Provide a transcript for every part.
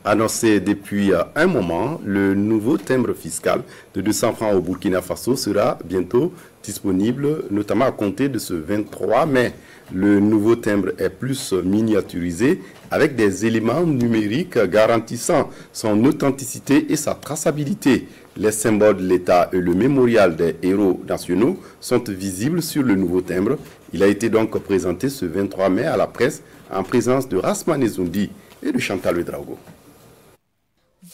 Annoncé depuis un moment, le nouveau timbre fiscal de 200 francs au Burkina Faso sera bientôt disponible, notamment à compter de ce 23 mai. Le nouveau timbre est plus miniaturisé avec des éléments numériques garantissant son authenticité et sa traçabilité. Les symboles de l'État et le mémorial des héros nationaux sont visibles sur le nouveau timbre. Il a été donc présenté ce 23 mai à la presse en présence de Rasmane Zoundi et de Chantal Ouedraogo.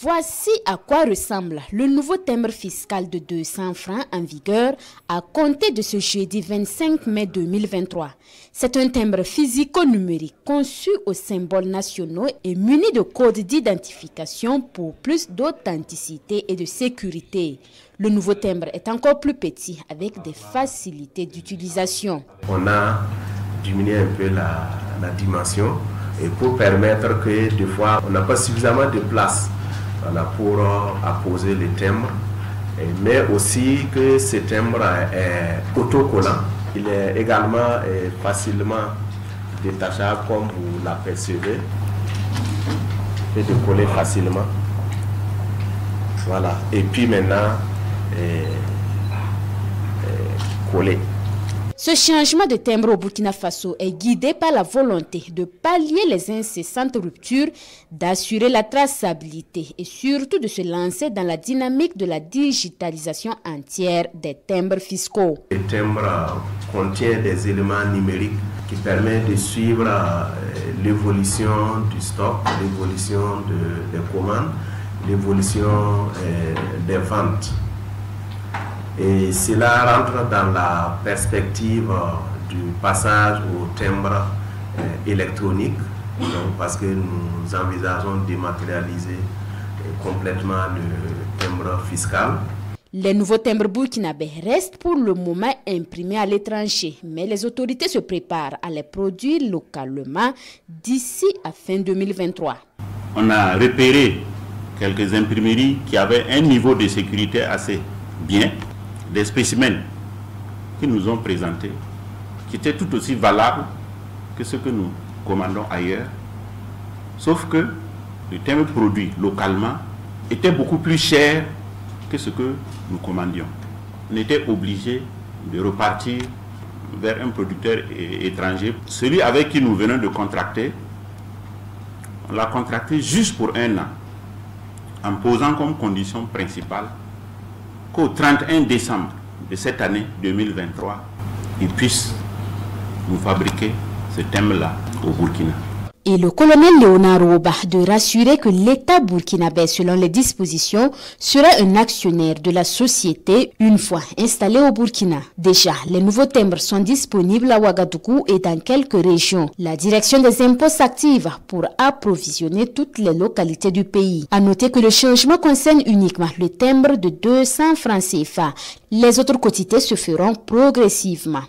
Voici à quoi ressemble le nouveau timbre fiscal de 200 francs en vigueur à compter de ce jeudi 25 mai 2023. C'est un timbre physico-numérique conçu aux symboles nationaux et muni de codes d'identification pour plus d'authenticité et de sécurité. Le nouveau timbre est encore plus petit avec des facilités d'utilisation. On a diminué un peu la dimension et pour permettre que des fois on n'a pas suffisamment de place. Voilà, pour apposer les timbres, mais aussi que ce timbre est autocollant. Il est également facilement détachable comme vous l'apercevez et de coller facilement. Voilà, et puis maintenant coller. Ce changement de timbre au Burkina Faso est guidé par la volonté de pallier les incessantes ruptures, d'assurer la traçabilité et surtout de se lancer dans la dynamique de la digitalisation entière des timbres fiscaux. Le timbre contient des éléments numériques qui permettent de suivre l'évolution du stock, l'évolution des commandes, l'évolution des ventes. Et cela rentre dans la perspective du passage au timbre électronique, donc parce que nous envisageons de dématérialiser complètement le timbre fiscal. Les nouveaux timbres burkinabés restent pour le moment imprimés à l'étranger, mais les autorités se préparent à les produire localement d'ici à fin 2023. On a repéré quelques imprimeries qui avaient un niveau de sécurité assez bien. Des spécimens qui nous ont présentés, qui étaient tout aussi valables que ce que nous commandons ailleurs, sauf que le timbre produit localement était beaucoup plus cher que ce que nous commandions. On était obligé de repartir vers un producteur étranger. Celui avec qui nous venons de contracter, on l'a contracté juste pour 1 an, en posant comme condition principale qu'au 31 décembre de cette année 2023, ils puissent nous fabriquer ce timbre-là au Burkina. Et le colonel Léonard Rouba de rassurer que l'État burkinabé, selon les dispositions, sera un actionnaire de la société une fois installé au Burkina. Déjà, les nouveaux timbres sont disponibles à Ouagadougou et dans quelques régions. La direction des impôts s'active pour approvisionner toutes les localités du pays. À noter que le changement concerne uniquement le timbre de 200 francs CFA. Les autres quotités se feront progressivement.